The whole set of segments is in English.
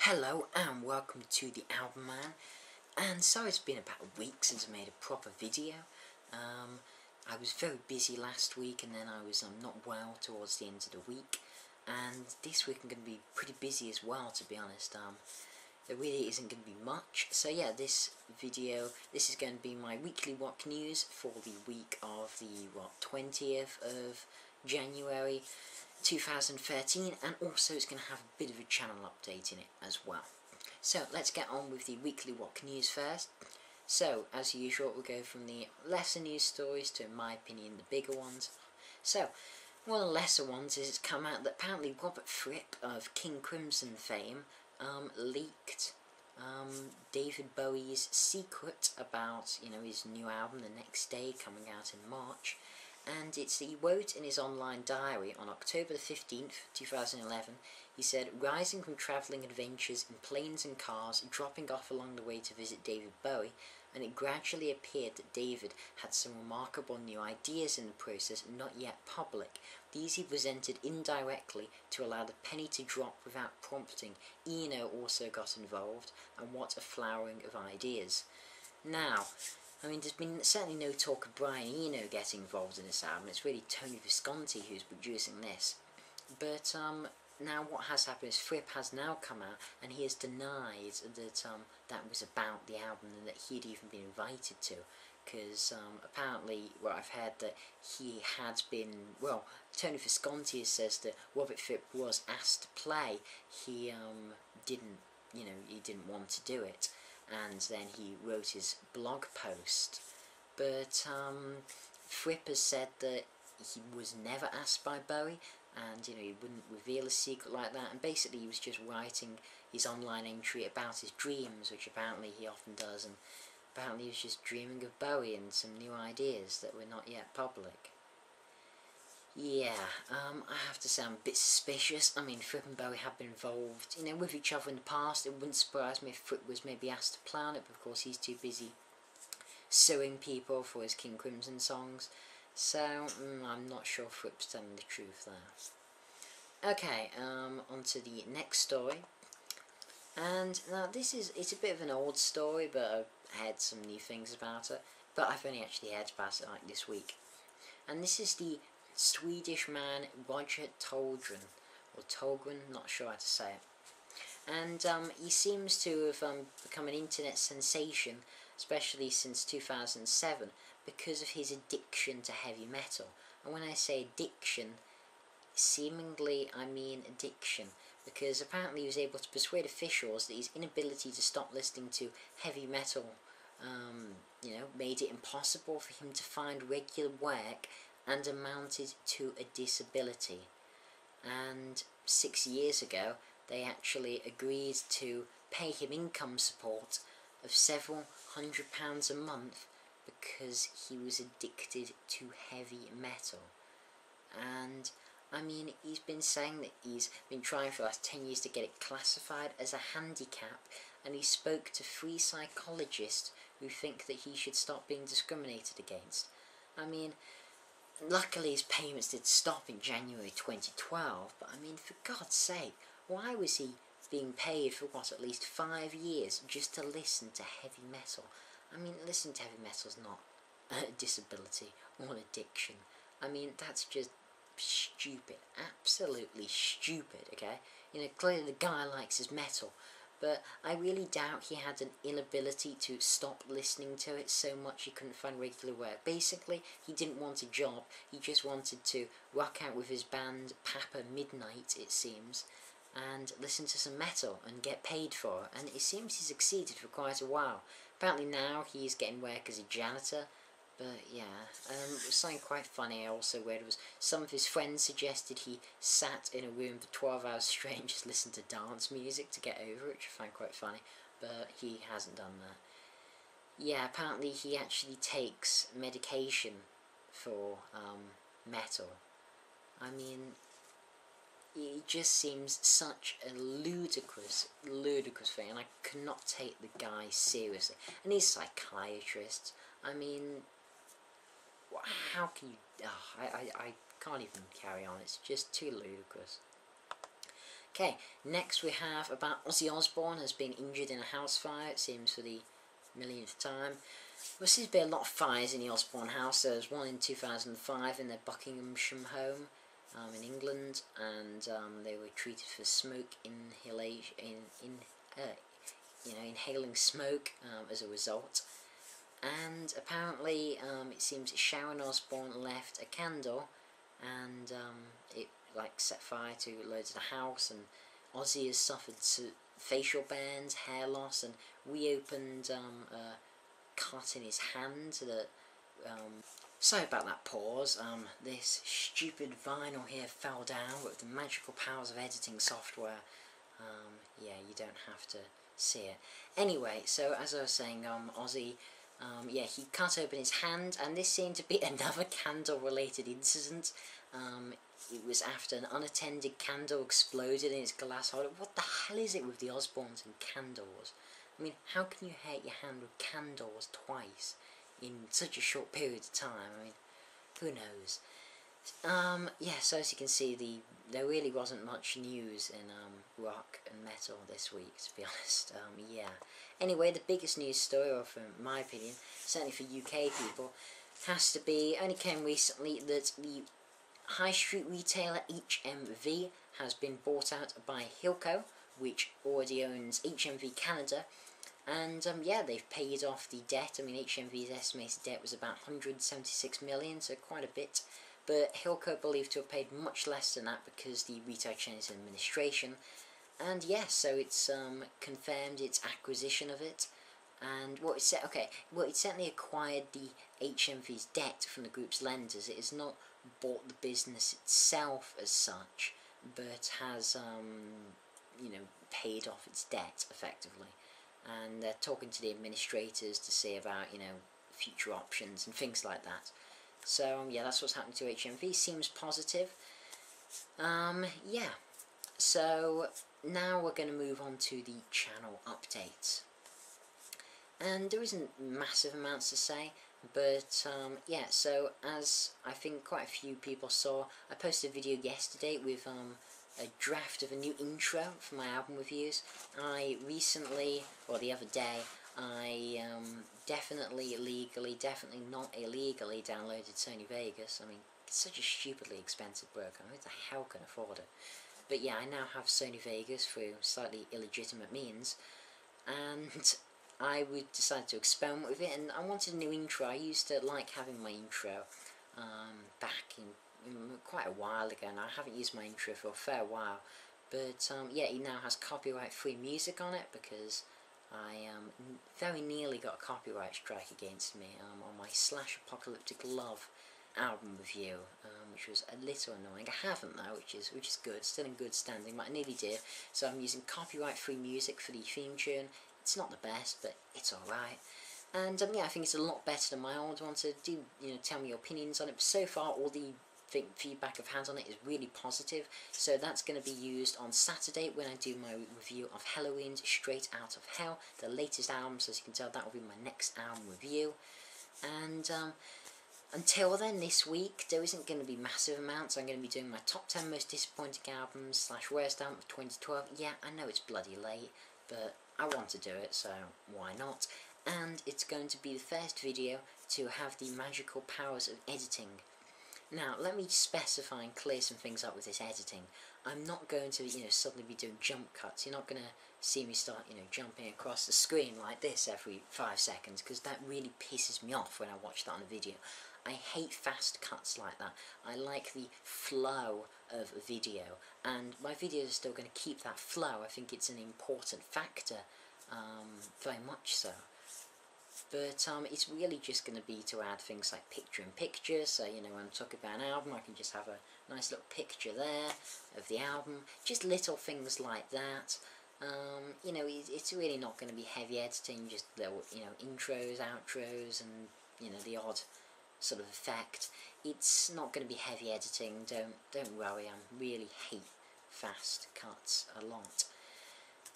Hello and welcome to the Album Man. And so it's been about a week since I made a proper video. I was very busy last week, and then I was not well towards the end of the week. And this week I'm going to be pretty busy as well, to be honest. There really isn't going to be much. So yeah, this is going to be my weekly What News for the week of the 20th of January 2013, and also it's going to have a bit of a channel update in it as well. So let's get on with the weekly What News first. So as usual, we'll go from the lesser news stories to, in my opinion, the bigger ones. So one of the lesser ones is it's come out that apparently Robert Fripp of King Crimson fame leaked David Bowie's secret about his new album The Next Day, coming out in March. And he wrote in his online diary on October the 15th, 2011, he said, "Rising from travelling adventures in planes and cars, dropping off along the way to visit David Bowie, and it gradually appeared that David had some remarkable new ideas in the process not yet public. These he presented indirectly to allow the penny to drop without prompting. Eno also got involved, and what a flowering of ideas." Now, there's been certainly no talk of Brian Eno getting involved in this album. It's really Tony Visconti who's producing this. But now what has happened is Fripp has now come out and he has denied that that was about the album and that he'd even been invited to. Because apparently, I've heard that he had been, Tony Visconti says that Robert Fripp was asked to play. He didn't want to do it. And then he wrote his blog post. But Fripp has said that he was never asked by Bowie, and he wouldn't reveal a secret like that, and basically he was just writing his online entry about his dreams, which apparently he often does, and apparently he was just dreaming of Bowie and some new ideas that were not yet public. Yeah, I have to say I'm a bit suspicious. Fripp and Bowie have been involved, with each other in the past. It wouldn't surprise me if Fripp was maybe asked to plan it, but of course he's too busy suing people for his King Crimson songs. So, I'm not sure Fripp's telling the truth there. Okay, on to the next story. And now it's a bit of an old story, but I've heard some new things about it. But I've only actually heard about it like this week. And this is the Swedish man Roger Tolgren, or Tolgren, not sure how to say it. And he seems to have become an internet sensation, especially since 2007, because of his addiction to heavy metal. And when I say addiction, seemingly I mean addiction, because apparently he was able to persuade officials that his inability to stop listening to heavy metal made it impossible for him to find regular work and amounted to a disability. And 6 years ago, they actually agreed to pay him income support of several £100s a month because he was addicted to heavy metal. And he's been saying that he's been trying for the last 10 years to get it classified as a handicap, and he spoke to 3 psychologists who think that he should stop being discriminated against. Luckily his payments did stop in January 2012, but for God's sake, why was he being paid for at least 5 years just to listen to heavy metal? Listening to heavy metal is not a disability or an addiction. That's just stupid, absolutely stupid, okay? Clearly the guy likes his metal, but I really doubt he had an inability to stop listening to it so much he couldn't find regular work. Basically, he didn't want a job, he just wanted to rock out with his band Papa Midnight, it seems, and listen to some metal and get paid for it, and it seems he succeeded for quite a while. Apparently now he's getting work as a janitor. But yeah, it was something quite funny I also read was some of his friends suggested he sat in a room for 12 hours straight and just listened to dance music to get over it, which I find quite funny, but he hasn't done that. Yeah, apparently he actually takes medication for metal. It just seems such a ludicrous thing, and I could not take the guy seriously. And he's a psychiatrist. How can you... I can't even carry on, it's just too ludicrous. Okay, next we have about Ozzy Osbourne has been injured in a house fire, it seems for the millionth time. There seems to be a lot of fires in the Osbourne house. There was one in 2005 in their Buckinghamshire home in England, and they were treated for smoke inhalation, inhaling smoke as a result. And apparently, it seems Sharon Osbourne left a candle, and it set fire to loads of the house. And Ozzy has suffered facial burns, hair loss, and reopened a cut in his hand that. Sorry about that pause. This stupid vinyl here fell down with the magical powers of editing software. Yeah, you don't have to see it. Anyway, so as I was saying, Ozzy. Yeah, he cut open his hand, and this seemed to be another candle-related incident. It was after an unattended candle exploded in its glass holder. What the hell is it with the Osbournes and candles? I mean, how can you hurt your hand with candles twice in such a short period of time? I mean, who knows? Yeah, so as you can see, there really wasn't much news in rock and metal this week, to be honest. Yeah. Anyway, the biggest news story, or from my opinion, certainly for UK people, has to be, only came recently, that the high street retailer HMV has been bought out by Hilco, which already owns HMV Canada. And yeah, they've paid off the debt. I mean, HMV's estimated debt was about 176 million, so quite a bit. But Hilco believed to have paid much less than that because the retail chain is in administration. And yes, so it's confirmed its acquisition of it. And what it said, okay, well, it certainly acquired the HMV's debt from the group's lenders. It has not bought the business itself as such, but has, paid off its debt effectively. And they're talking to the administrators to see about, future options and things like that. So, yeah, that's what's happening to HMV. Seems positive. Yeah. So, now we're going to move on to the channel updates. And there isn't massive amounts to say, but, yeah, so as I think quite a few people saw, I posted a video yesterday with, a draft of a new intro for my album reviews. I recently, or the other day, I definitely not illegally downloaded Sony Vegas. I mean, it's such a stupidly expensive program. Who the hell can afford it? But yeah, I now have Sony Vegas through slightly illegitimate means, and I decided to experiment with it, and I wanted a new intro. I used to like having my intro back in quite a while ago, and I haven't used my intro for a fair while. But yeah, it now has copyright-free music on it because I very nearly got a copyright strike against me on my /Apocalyptic Love album review, which was a little annoying. I haven't though, which is good, still in good standing, but I nearly did. So I'm using copyright-free music for the theme tune. It's not the best, but it's alright. And yeah, I think it's a lot better than my old one, so do, tell me your opinions on it. But so far, all the feedback I've had on it is really positive, so that's going to be used on Saturday when I do my review of Halloween's Straight Out of Hell, the latest album. So as you can tell, that will be my next album review. And until then, this week there isn't going to be massive amounts. I'm going to be doing my top 10 most disappointing albums / worst album of 2012. Yeah, I know it's bloody late, but I want to do it, so why not? And it's going to be the first video to have the magical powers of editing. Now, let me specify and clear some things up with this editing. I'm not going to, suddenly be doing jump cuts. You're not going to see me start, jumping across the screen like this every 5 seconds, because that really pisses me off when I watch that on a video. I hate fast cuts like that. I like the flow of a video, and my videos are still going to keep that flow. I think it's an important factor, very much so. But it's really just going to be to add things like picture-in-picture, so when I'm talking about an album, I can just have a nice little picture there of the album, just little things like that. It's really not going to be heavy editing, just little, intros, outros, and, the odd sort of effect. It's not going to be heavy editing, don't worry, I really hate fast cuts a lot.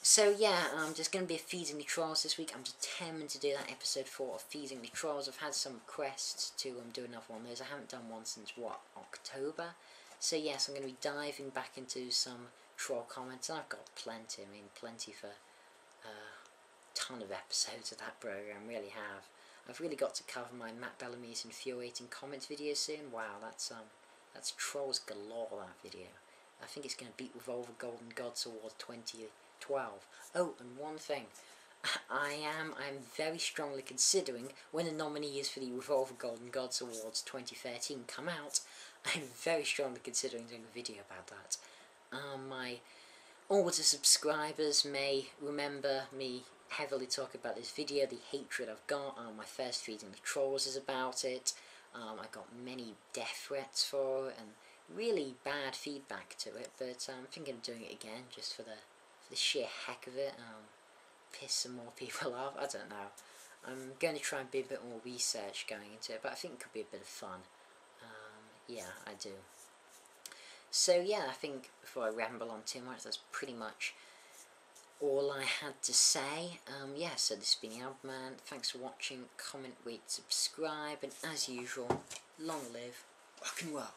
So yeah, I'm just going to be Feeding the Trolls this week. I'm determined to do that episode 4 of Feeding the Trolls. I've had some requests to do another one of those. I haven't done one since, October? So yes, I'm going to be diving back into some troll comments, and I've got plenty. I mean, plenty for a ton of episodes of that program. Really have. I've really got to cover my Matt Bellamy's infuriating comments video soon. Wow, that's trolls galore, that video. I think it's going to beat Revolver Golden Gods Award 2012. Oh, and one thing. I'm very strongly considering, when the nominees for the Revolver Golden Gods Awards 2013 come out, I'm very strongly considering doing a video about that. My older subscribers may remember me heavily talking about this video, the hatred I've got. My first Feeding the Trolls is about it. I got many death threats for it, and really bad feedback to it, but I'm thinking of doing it again, just for the sheer heck of it. Piss some more people off, I don't know. I'm going to try and be a bit more research going into it, but I think it could be a bit of fun. Yeah, I do. So yeah, I think before I ramble on too much, that's pretty much all I had to say. Yeah, so this has been the Albman. Thanks for watching. Comment, rate, subscribe, and as usual, long live rock and roll.